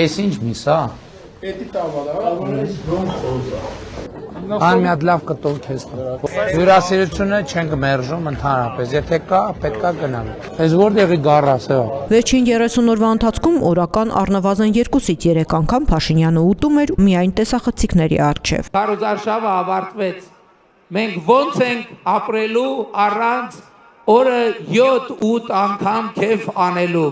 Էս ինչ միս է։ Էդի տավալա, Ան մի հատ լավ կտով քեզ տա։ Հյուրասիրությունը չենք մերժում ընդհանրապես, եթե կա, պետք է գնալ։ Այս որտեղի գառաս է։ Վերջին 30 օրվա ընթացքում օրական առնվազն 2-ից 3 անգամ Փաշինյանը ուտում էր միայն տեսախցիկների առջև։ Քարոզարշավը ավարտվեց։ Մենք ոնց ենք ապրելու առանց օրը 7-8 անգամ քեֆ անելու։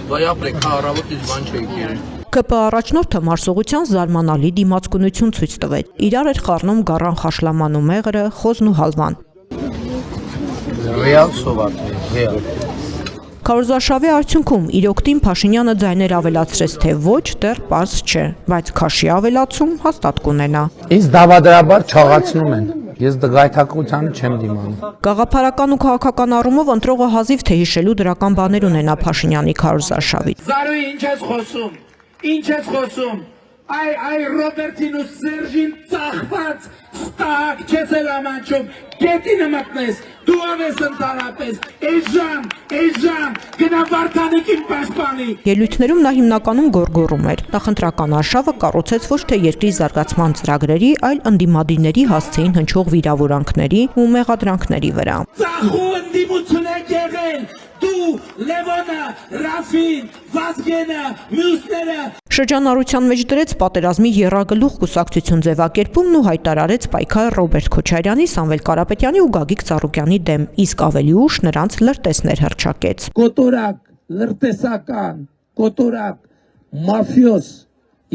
Բայ ապրեք, առավոտից բան չէիք երեն։ ԿՊ առաջնորդը մարսողության զարմանալի դիմացկունություն ցույց տվեց։ Իրար էր խառնում գառան խաշլաման ու մեղրը, խոզն ու հալվան։ Ռեալ սովատ է, ռեալ։ Քարոզարշավի արդյունքում իր օգտին Փաշինյանը ձայներ ավելացրեց, թե ոչ դեռ պարզ չէ, բայց քաշի ավելացում հաստատ կունենա։ Իսկ դավադրաբար չաղացնում են։ Ես դգայթակությանը չեմ դիմանում։ Գաղափարական ու քաղաքական առումով ընտրողը հազիվ թե հիշելու դրական բաներ ունենա Փաշինյանի քարոզարշավից։ Զարուի ինչ ես խոսում։ Ինչ ես խոսում։ Այ Ռոբերտին ու Սերժին ծախված ստակ չես էլ ամանչում, գետինը մտնես, դու անես ընդանապես, էժան, գնա վարդանիկին պաշտպանի։ Ելույթներում նա հիմնականում գոռգոռում էր։ Նախընտրական արշավը կառուցեց ոչ թե երկրի զարգացման ծրագրերի, այլ ընդդիմադիրների հասցեին հնչող վիրավորանքների ու մեղադրանքների վրա։ Ծախու ընդդիմություն եք եղել, դու, Լևոնը, Ռաֆին, Վազգենը, մյուսները։ Շրջանառության մեջ դրեց պատերազմի եռագլուխ կուսակցություն ձևակերպումն ու հայտարարեց պայքար Ռոբերտ Քոչարյանի, Սամվել Կարապետյանի ու Գագիկ Ծառուկյանի դեմ, իսկ ավելի ուշ նրանց լրտեսներ հռչակեց։ Կոտորակ, լրտեսական, կոտորակ, մաֆիոս,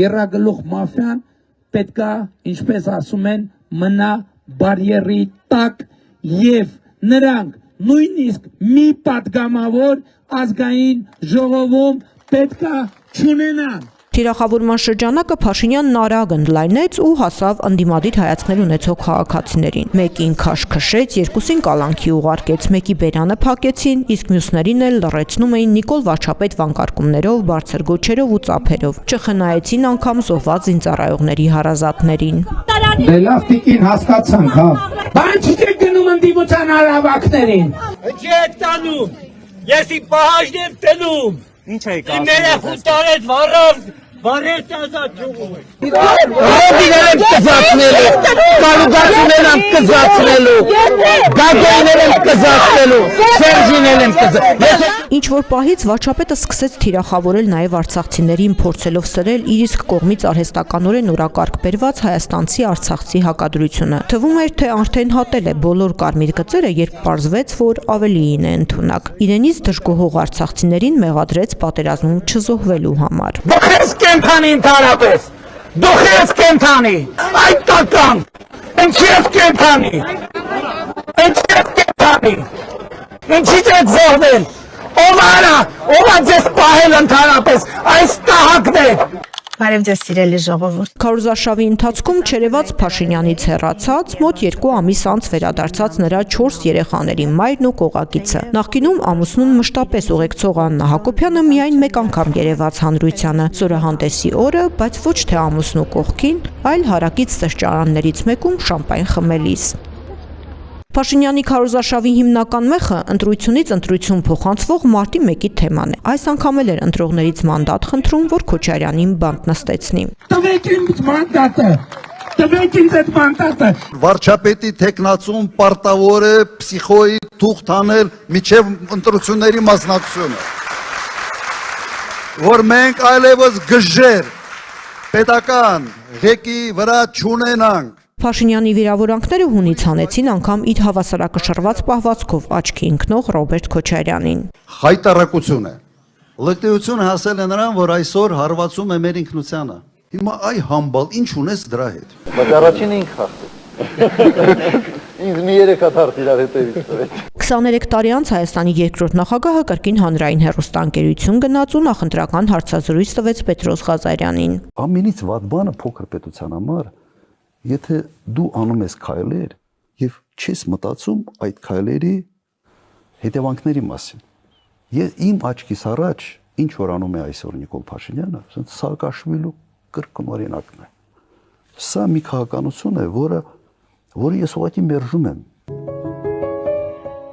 եռագլուխ մաֆիան պետքա, ինչպես ասում են, մնա բարիերի տակ եւ նրանք նույնիսկ մի պատգամավոր ազգային ժողովում պետքա չունենան։ Թիրախավորման շրջանակը Փաշինյանն արագ ընդլայնեց ու հասավ ընդդիմադիր հայացքներ ունեցող քաղաքացիներին։ Մեկին քաշ քշեց, երկուսին կալանքի ուղարկեց, մեկի բերանը փակեցին, իսկ մյուսներին էլ լռեցնում էին Նիկոլ Վարչապետ վանկարկումներով, բարձր գոչերով ու ծափերով։ Չխնայեցին անգամ զոհված զինծառայողների հարազատներին։ Դե լավ տիկին հասկացանք, հա։ Բան չեք գնում ընդդիմության հարավակներին։ Չեք տանում, ես ի պահաժն եմ տնում։ Ինչ եք ասում։ Իմ երեխու տարեց վարեց ազատ ջողում։ Ռոբիներ եմ կզացնելու, Կարուգացիներ եմ կզացնելու, Գագոյներ եմ կզացնելու, Սերժիներ եմ կզացնելու։ Ինչ որ պահից Վարչապետը սկսեց թիրախավորել նաև արցախցիներին, փորձելով սրել իր իսկ կողմից արհեստականորեն օրակարգ բերված հայաստանցի արցախցի հակադրությունը։ Թվում էր, թե արդեն հատել է բոլոր կարմիր գծերը, երբ պարզվեց, որ ավելիին է ընդունակ։ Իրենից դժգոհող արցախցիներին մեղադրեց պատերազմում չզոհվելու համար։ Դու ես կենթանի ընդհանրապես, դու ես կենթանի, այդ տական, ինչ ես կենթանի, ինչից եք զոհվել, ով ձեզ պահել ընդհանրապես, այս տահակն է։ Բարև ձեզ սիրելի ժողովուրդ։ Քարոզարշավի ընթացքում չերևաց Փաշինյանից հեռացած, մոտ 2 ամիս անց վերադարձած նրա 4 երեխաների մայրն ու կողակիցը։ Նախկինում ամուսնուն մշտապես ուղեկցող Աննա Հակոբյանը միայն մեկ անգամ երևաց հանրությանը՝ զորահանդեսի օրը, բայց ոչ թե ամուսնու կողքին, այլ հարակից սրճարաններից մեկում շամպայն խմելիս։ Փաշինյանի քարոզարշավի հիմնական մեխը ընտրությունից ընտրություն փոխանցվող մարտի 1-ի թեման է։ Այս անգամ էլ էր ընտրողներից մանդատ խնդրում, որ Քոչարյանին բանտ նստեցնի։ Տվեք ինձ մանդատը, տվեք ինձ այդ մանդատը։ Վարչապետի տեխնացում պարտավոր է պսիխոյի թուղթ անել միջև ընտրությունների մասնակցությունը, որ մենք այլևս գժեր պետական ղեկի վրա չունենանք։ Փաշինյանի վիրավորանքները հունից հանեցին անգամ իր հավասարակշռված պահվածքով աչքի ընկնող Ռոբերտ Քոչարյանին։ Հայտարարություն է։ Լկտիությունը հասել է նրան, որ այսօր հարվածում է մեր ինքնությանը։ Հիմա այ համբալ, ինչ ունես դրա հետ։ Բայց առաջինը ինք խախտեց։ Ինձ մի 3 հատ հարց իրար հետևից տվեց։ 23 տարի անց Հայաստանի երկրորդ նախագահը կրկին հանրային հեռուստաընկերություն գնաց ու նախընտրական հարցազրույց տվեց Պետրոս Ղազարյանին։ Ամենից վատ բանը փոքր պետության համար, եթե դու անում ես քայլեր եւ չես մտածում այդ քայլերի հետևանքների մասին։ Իմ աչքիս առաջ ինչ որ անում է այսօր Նիկոլ Փաշինյանը, Սաակաշվիլու կրկն օրինակն է։ Սա մի քաղաքականություն է, որը ես ուղղակի մերժում եմ։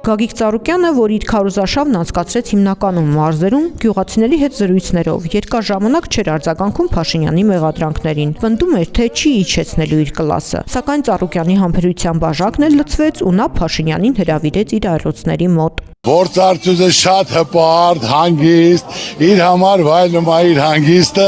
Գագիկ Ծառուկյանը, որ իր քարոզարշավն անցկացրեց հիմնականում մարզերում, գյուղացիների հետ զրույցներով երկար ժամանակ չէր արձագանքում Փաշինյանի մեղադրանքներին, պնդում էր, թե չի իջեցնելու իր կլասը, սակայն Ծառուկյանի համբերության բաժակն էլ լցվեց ու նա Փաշինյանին հրավիրեց իր այրոցների մոտ։ Գործարծուձը շատ հպարտ, հանգիստ, իր համար վայելում է իր հանգիստը,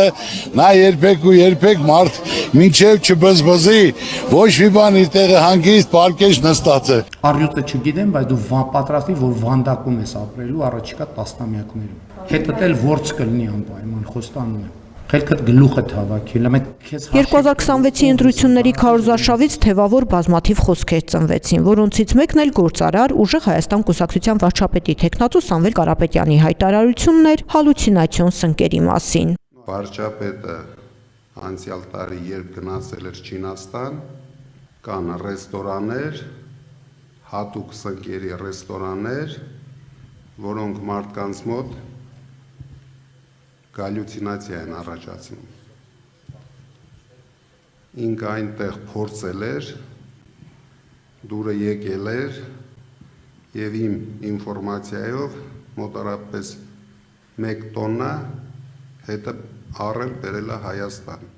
նա երբեք մարդ մինչև չբզբզի, ոչ մի բան իր տեղը հանգիստ, պարկեշ նստած է։ Առյուծը չգիտեմ, բայց դու պատրաստի, որ վանդակում ես ապրելու առաջիկա տասնամյակներում։ Հետդ էլ որց կլինի անպայման, խոստանում եմ։ Խելքդ գլուխը հավաքել, ամեն քեզ 2026-ի ընտրությունների քարոզարշավից թևավոր բազմաթիվ խոսքեր ծնվեցին, որոնցից մեկն էլ գործարար ուժեղ Հայաստան կուսակցության վարչապետի տեխնատու Սամվել Կարապետյանի հայտարարությունն էր հալուցինացիոն սնկերի մասին։ Վարչապետը անցյալ տարի երբ գնացել էր Չինաստան, կան ռեստորաններ, հատուկ սնկերի ռեստորաններ, որոնք մարդկանց մոտ գալյուցինացիա են առաջացնում։ Ինքը այնտեղ փորձել էր, դուրը եկել էր եւ իմ ինֆորմացիայով մոտարապես 1 տոննա հետը առել բերել է Հայաստան։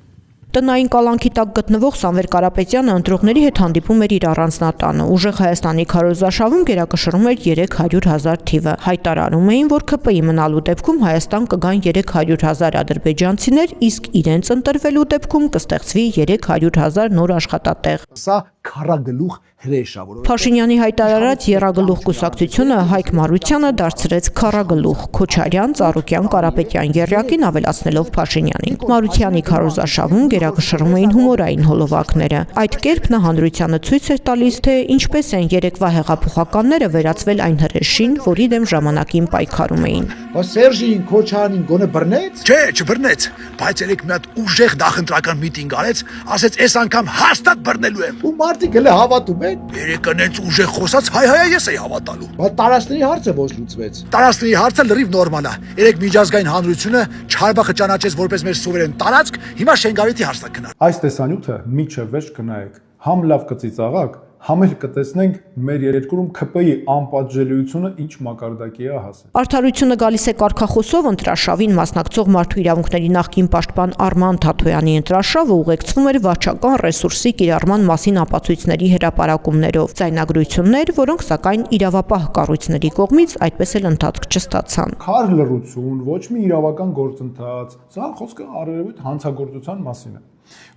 Տնային կալանքի տակ գտնվող Սամվել Կարապետյանը ընտրողների հետ հանդիպում էր իր առանձնատանը, ուժեղ Հայաստանի քարոզարշավում գերակշռում էր 300,000 թիվը, հայտարարում էին, որ ԿՊ-ի մնալու դեպքում Հայաստան կգան 300,000 ադրբեջանցիներ, իսկ իրենց ընտրվելու դեպքում կստեղծվի 300,000 նոր աշխատատեղ։ Սա քարագլուխ հրեշ է, որովհետև Փաշինյանի հայտարարած եռագլուխ կուսակցությունը Հայկ Մարությանը դարձրեց քարագլուխ Քոչարյան, Ծառուկյան, Կարապետյան եռյակին ավելացնելով Փաշինյանին։ Մարությանի քարոզարշավում գերակշռում էին հումորային հոլովակները։ Այդ կերպ նա հանրությանը ցույց էր տալիս, թե ինչպես են երեկվա հեղափոխականները վերածվել այն հրեշին, որի դեմ ժամանակին պայքարում էին։ Բայց Սերժին Քոչարյանին գոնե բռնեց։ Չէ, չբռնեց, բայց երեք մի հատ ուժեղ նախընտրական միտինգ արեց, ասեց, «Այս անգամ հաստատ բռնելու եմ»։ Ու մարդիկ հələ հավատում են։ Երեկը նենց ուժեղ խոսած, հայ ես էի հավատալու։ Բայց տարածքների հարցը ոչ լուծվեց։ Տարածքների հարցը լրիվ նորմալ է։ Երեք միջազգային հանրությունը Չարբախը ճանաչեց որպես մեր սուվերեն տարածք, հիմա Շենգավիթի հարցն է քննարկվում։ Այս տեսանյութը միջև վերջ կնայեք, համ լավ կծիծաղակ, համ էլ կտեսնենք մեր երկրում ԿՊ-ի անպատժելիությունը ինչ մակարդակի է հասել։ Արդարությունը գալիս է կարգախոսով ընտրաշավին մասնակցող մարդու իրավունքների նախկին պաշտպան Արման Թաթոյանի ընտրաշավը ուղեկցվում էր վարչական ռեսուրսի կիրառման մասին ապացույցների հրապարակումներով, ձայնագրություններ, որոնք սակայն իրավապահ կառույցների կողմից այդպես էլ ընթացք չստացան։ Քար լռություն, ոչ մի իրավական գործընթաց, սա խոսքը առերևույթ հանցագործության մասին է։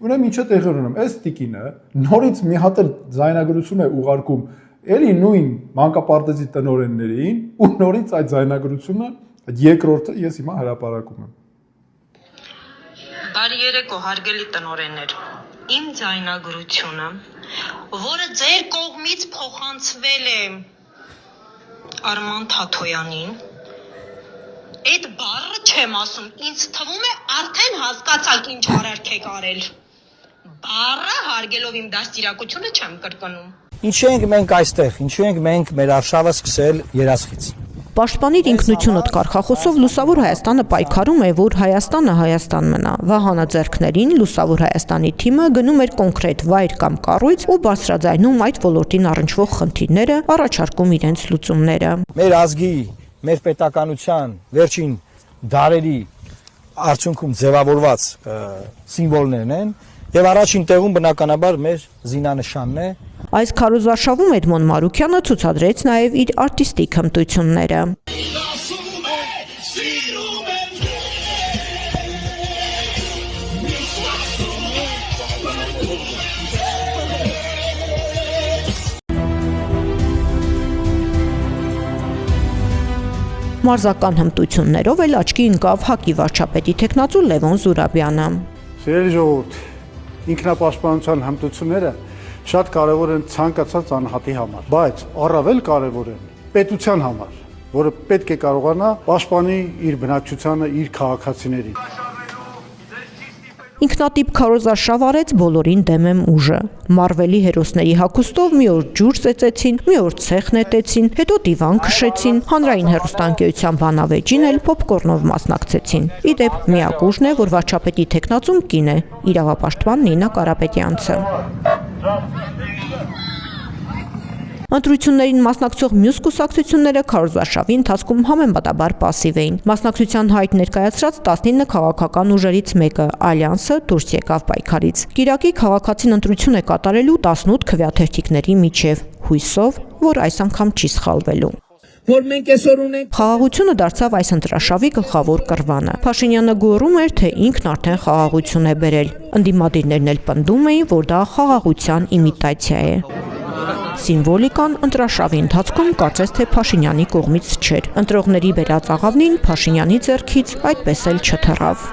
Ուրեմն ինչը տեղի ունենում, այս տիկինը նորից մի հատ ձայնագրություն է ուղարկում էլի նույն մանկապարտեզի տնօրեններին ու նորից այդ ձայնագրությունը երկրորդը ես հիմա հրապարակում եմ։ Բարի երեկո, հարգելի տնօրեններ։ Իմ ձայնագրությունը, որը ձեր կողմից փոխանցվել է Արման Թաթոյանին, այդ բառը չեմ ասում, ինձ թվում է արդեն հասկացաք ինչ արարք եք արել։ Բառը հարգելով իմ դաստիարակությունը չեմ կրկնում։ Ինչու ենք մենք այստեղ, ինչու ենք մենք մեր արշավը սկսել երասխից։ Պաշտպանիր ինքնությունդ կարգախոսով Լուսավոր Հայաստանը պայքարում է, որ Հայաստանը Հայաստան մնա։ Վահանը ձեռքներին Լուսավոր Հայաստանի թիմը գնում էր կոնկրետ վայր կամ կառույց ու բարձրաձայնում այդ ոլորտին առնչվող խնդիրները, առաջարկում իրենց լուծումները։ Մեր ազգի, մեր պետականության վերջին դարերի արդյունքում ձևավորված սիմվոլներն են եւ առաջին տեղում բնականաբար մեր զինանշանն է։ Այս քարոզարշավում Էդմոն Մարուքյանը ցուցադրեց նաև իր արտիստիկ հմտությունները։ Մարզական հմտություններով էլ աչքի ընկավ ՀԱԿ-ի վարչապետի տեխնատու Լևոն Զուրաբյանը։ Սիրելի ժողովուրդ, ինքնապաշտպանության հմտությունները շատ կարևոր են ցանկացած անհատի համար, բայց առավել կարևոր են պետության համար, որը պետք է կարողանա պաշտպանի իր բնակչությանը, իր քաղաքացիներին։ Ինքնատիպ քարոզարշավ արեց բոլորին դեմ եմ ուժը։ Մարվելի հերոսների հագուստով մի օր ջուր ծեծեցին, մի օր ցեխ նետեցին, հետո դիվան քշեցին, հանրային հեռուստաընկերության բանավեճին էլ պոպկորնով մասնակցեցին։ Իդեպ միակ ուժն է, որ վարչապետի տեխնացուն կին է, իրավապաշտպան Նինա Կարապետյանցը։ Ընտրություններին մասնակցող մյուս կուսակցությունները քարոզարշավի ընթացքում համեմատաբար պասիվ էին։ Մասնակցության հայտ ներկայացրած 19 քաղաքական ուժերից մեկը՝ Ալյանսը, դուրս եկավ պայքարից։ Կիրակի քաղաքացին ընտրություն է կատարելու 18 քվեաթերթիկների միջև, հույսով, որ այս անգամ չի սխալվելու։ Որ մենք այսօր ունենք Խաղաղությունը դարձավ այս ընտրաշավի գլխավոր կռվանը։ Փաշինյանը գոռում էր, թե ինքն արդեն խաղաղություն է բերել։ Ընդդիմադիրներն էլ պնդում էին, որ դա խաղաղության իմիտացիա է։ Սիմվոլիկան ընտրաշավի ընթացքում կարծես թե Փաշինյանի կողմից չէր։ Ընտրողների բերած աղավնին Փաշինյանի ձեռքից այդպես էլ չթռավ։